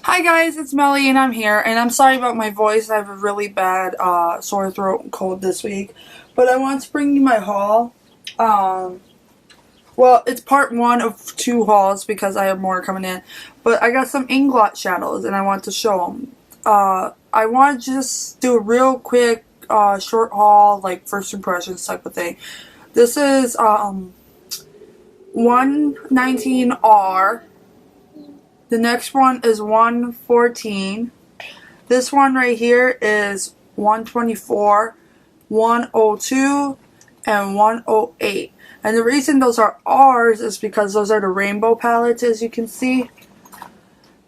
Hi guys, it's Melly and I'm here, and I'm sorry about my voice. I have a really bad sore throat and cold this week, but I want to bring you my haul. Well, it's part one of 2 hauls because I have more coming in, but I got some Inglot shadows and I want to show them. I want to just do a real quick short haul, like first impressions type of thing. This is 119R. The next one is 114. This one right here is 124, 102, and 108. And the reason those are R's is because those are the rainbow palettes, as you can see.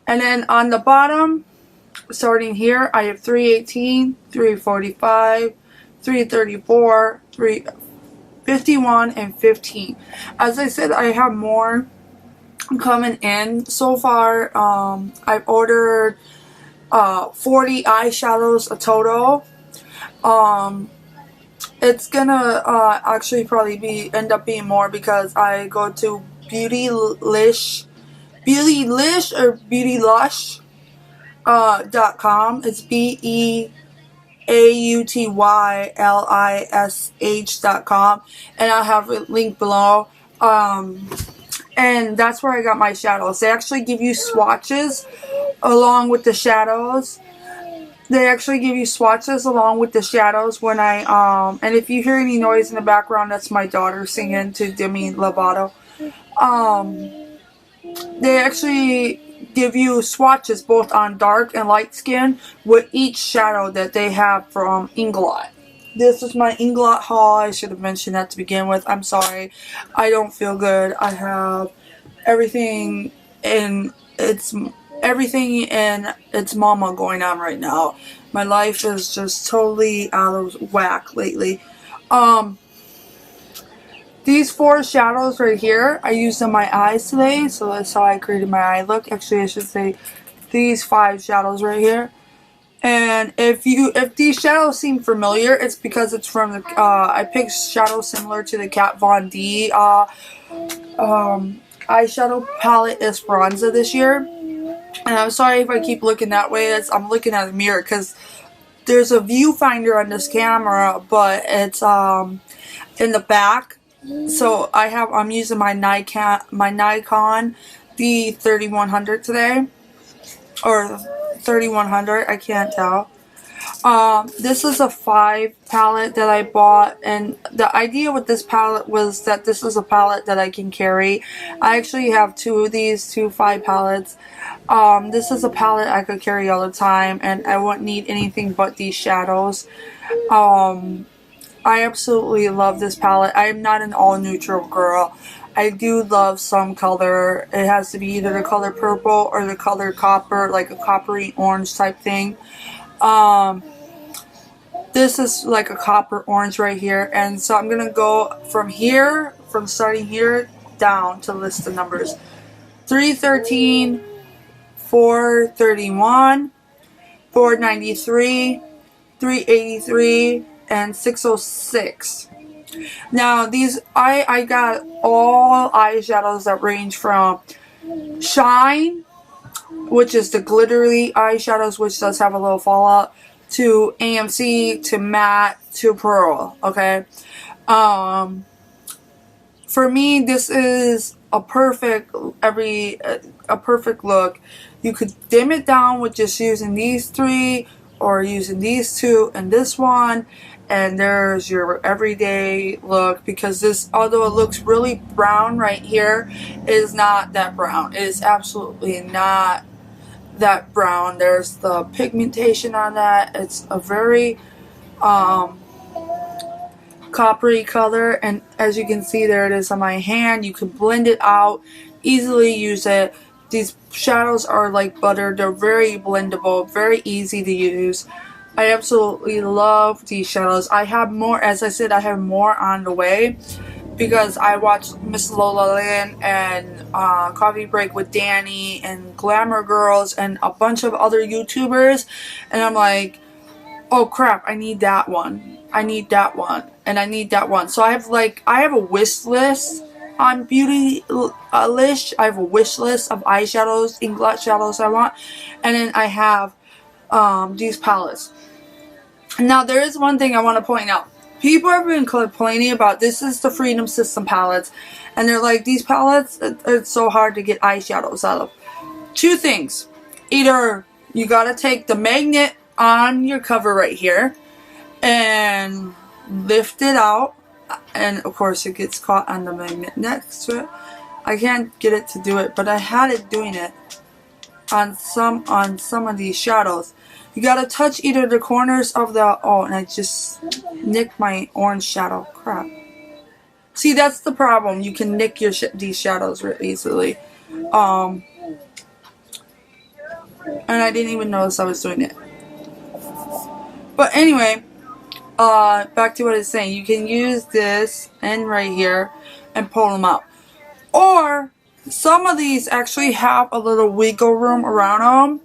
And then on the bottom, starting here, I have 318, 345, 334, 351, and 15. As I said, I have more coming in. So far, I've ordered 40 eyeshadows a total. It's gonna actually probably end up being more because I go to Beautylish or Beautylush.com. It's BEAUTYLISH.com, and I'll have a link below. And that's where I got my shadows. They actually give you swatches along with the shadows. They actually give you swatches along with the shadows when I, and if you hear any noise in the background, that's my daughter singing to Demi Lovato. They actually give you swatches both on dark and light skin with each shadow that they have from Inglot. This is my Inglot haul. I should have mentioned that to begin with. I'm sorry. I don't feel good. I have everything in its mama going on right now. My life is just totally out of whack lately. These 4 shadows right here, I used on my eyes today, so that's how I created my eye look. Actually, I should say these 5 shadows right here. And if these shadows seem familiar, it's because it's from the I picked shadows similar to the Kat Von D eyeshadow palette Esperanza this year. And I'm sorry if I keep looking that way. I'm looking at the mirror because there's a viewfinder on this camera, but it's in the back. So I'm using my Nikon D3100 today, or 3100, I can't tell. This is a 5 palette that I bought, and the idea with this palette was that this is a palette that I can carry. I actually have 2 of these, 2 5 palettes. This is a palette I could carry all the time, and I wouldn't need anything but these shadows. I absolutely love this palette. I am not an all neutral girl. I do love some color. It has to be either the color purple or the color copper, like a coppery orange type thing. This is like a copper orange right here, and so I'm gonna go from starting here down to list the numbers. 313, 431, 493, 383, and 606. Now these, I got all eyeshadows that range from Shine, which is the glittery eyeshadows, which does have a little fallout, to AMC, to matte, to pearl. Okay, for me, this is a perfect look. You could dim it down with just using these 3, or using these 2 and this one, and there's your everyday look. Because this, although it looks really brown right here, it is not that brown. It is absolutely not that brown. There's the pigmentation on that. It's a very coppery color, and as you can see, there it is on my hand. You can blend it out, easily use it. These shadows are like butter. They're very blendable, very easy to use. I absolutely love these shadows. I have more, as I said, I have more on the way, because I watched Miss Lola Lynn and Coffee Break with Dani and Glamour Girls and a bunch of other YouTubers, and I'm like, oh crap, I need that one. I need that one. and I need that one. So I have a wish list on Beautylish. I have a wish list of eyeshadows, Inglot shadows I want, and then I have these palettes. Now there is one thing I want to point out. People have been complaining about this is the Freedom System palettes, and they're like, these palettes, it's so hard to get eyeshadows out of. Two things. Either you gotta take the magnet on your cover right here and lift it out, and of course it gets caught on the magnet next to it. I can't get it to do it, but I had it doing it on some of these shadows. You gotta touch either the corners of the, oh, and I just nicked my orange shadow. Crap. See, that's the problem. You can nick your these shadows really easily. And I didn't even notice I was doing it. But anyway, back to what I was saying. You can use this and right here and pull them out. Or some of these actually have a little wiggle room around them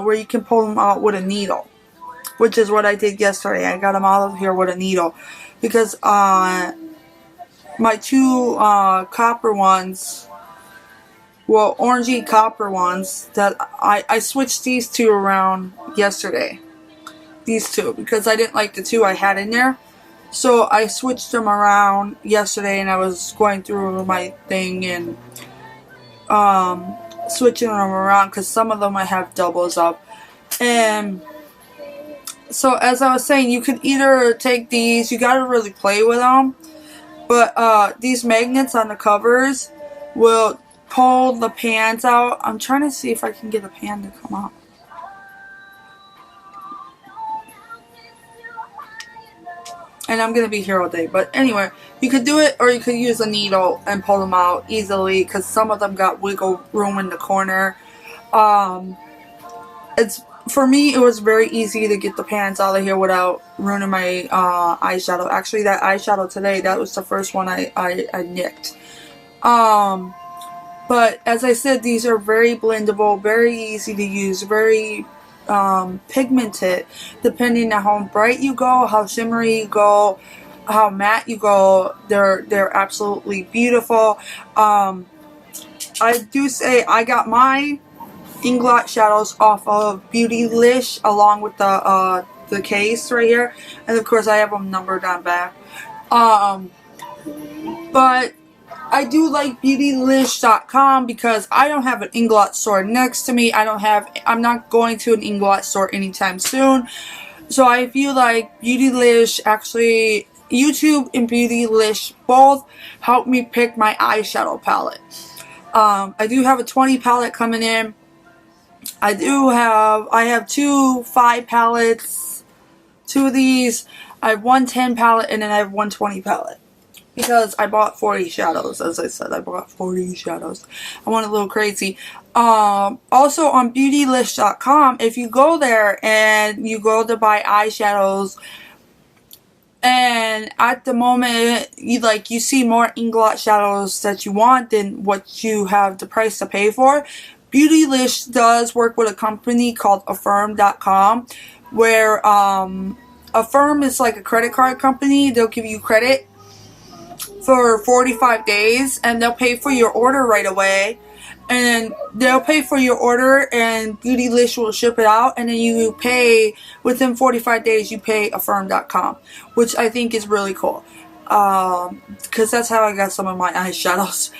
where you can pull them out with a needle, which is what I did yesterday. I got them out of here with a needle because my two copper ones, well, orangey copper ones, that I switched these two around yesterday. These two, because I didn't like the two I had in there. So I switched them around yesterday, and I was going through my thing and switching them around because some of them I have doubles of. And so as I was saying, you could either take these, you gotta really play with them, but these magnets on the covers will pull the pans out. I'm trying to see if I can get a pan to come out. And I'm going to be here all day. But anyway, you could do it, or you could use a needle and pull them out easily, because some of them got wiggle room in the corner. For me, it was very easy to get the pans out of here without ruining my eyeshadow. Actually, that eyeshadow today, that was the first one I nicked. But as I said, these are very blendable, very easy to use, very pigmented, depending on how bright you go, how shimmery you go, how matte you go. They're absolutely beautiful. I do say I got my Inglot shadows off of Beautylish along with the case right here, and of course I have them numbered on back. But I do like Beautylish.com because I don't have an Inglot store next to me. I'm not going to an Inglot store anytime soon. So I feel like Beautylish, actually, YouTube and Beautylish both help me pick my eyeshadow palette. I do have a 20 palette coming in. I have two 5 palettes, 2 of these. I have one 10 palette, and then I have one 20 palette. Because I bought 40 shadows, as I said, I bought 40 shadows. I went a little crazy. Also on Beautylish.com, if you go there and you go to buy eyeshadows, and at the moment you see more Inglot shadows that you want than what you have the price to pay for, Beautylish does work with a company called Affirm.com, where Affirm is like a credit card company. They'll give you credit for 45 days, and they'll pay for your order right away, and they'll pay for your order, and Beautylish will ship it out, and then you pay within 45 days. You pay Affirm.com, which I think is really cool, because that's how I got some of my eyeshadows.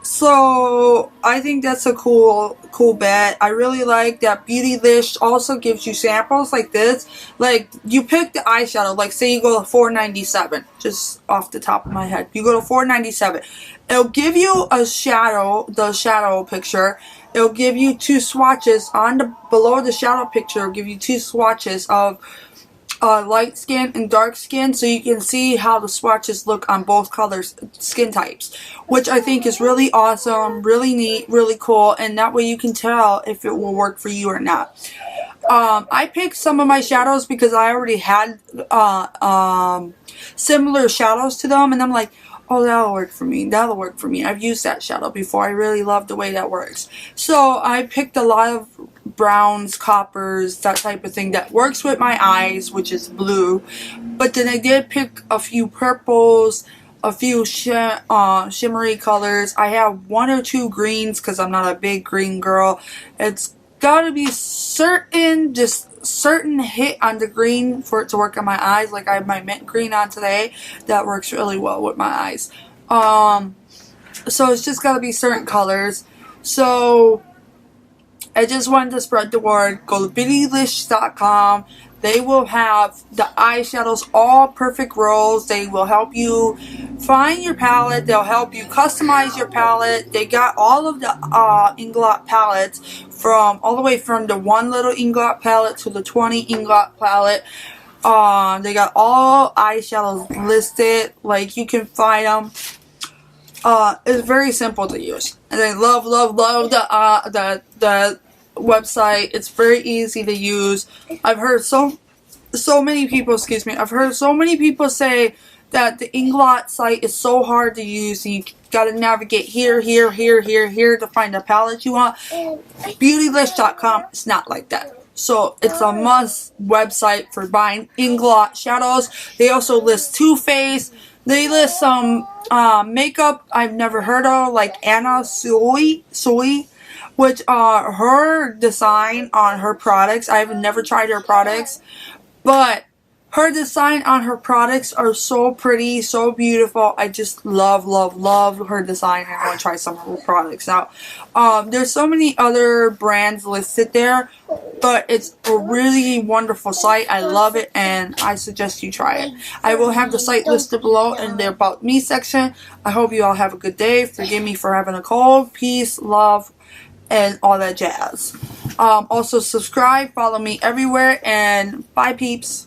So I think that's a cool bet. I really like that Beautylish also gives you samples like this. Like, you pick the eyeshadow, like say you go to $4.97, just off the top of my head. You go to $4.97. It'll give you a shadow, the shadow picture. It'll give you 2 swatches below the shadow picture. It'll give you 2 swatches of light skin and dark skin, so you can see how the swatches look on both colors, skin types, which I think is really awesome, really neat, really cool, and that way you can tell if it will work for you or not. I picked some of my shadows because I already had similar shadows to them, and I'm like, oh, that'll work for me. That'll work for me. I've used that shadow before. I really love the way that works. So I picked a lot of browns, coppers, that type of thing that works with my eyes, which is blue. But then I did pick a few purples, a few shimmery colors. I have 1 or 2 greens because I'm not a big green girl. It's gotta be certain hit on the green for it to work on my eyes. Like I have my mint green on today. That works really well with my eyes. So it's just gotta be certain colors. So I just wanted to spread the word. Go to Beautylish.com. They will have the eyeshadows, all perfect rolls. They will help you find your palette. They'll help you customize your palette. They got all of the Inglot palettes, from all the way from the 1 little Inglot palette to the 20 Inglot palette. They got all eyeshadows listed. Like, you can find them. It's very simple to use, and I love the website. It's very easy to use. I've heard so many people, excuse me, I've heard so many people say that the Inglot site is so hard to use, and you gotta navigate here to find the palette you want. Beautylish.com is not like that. So it's a must website for buying Inglot shadows. They also list Too Faced. They list some makeup I've never heard of, like Anna Sui, which her design on her products, I've never tried her products, but her design on her products are so pretty, so beautiful. I just love her design. I want to try some of her products out. There's so many other brands listed there, but it's a really wonderful site. I love it, and I suggest you try it. I will have the site listed below in the About Me section. I hope you all have a good day. Forgive me for having a cold. Peace, love, and all that jazz. Also subscribe, follow me everywhere, and bye peeps.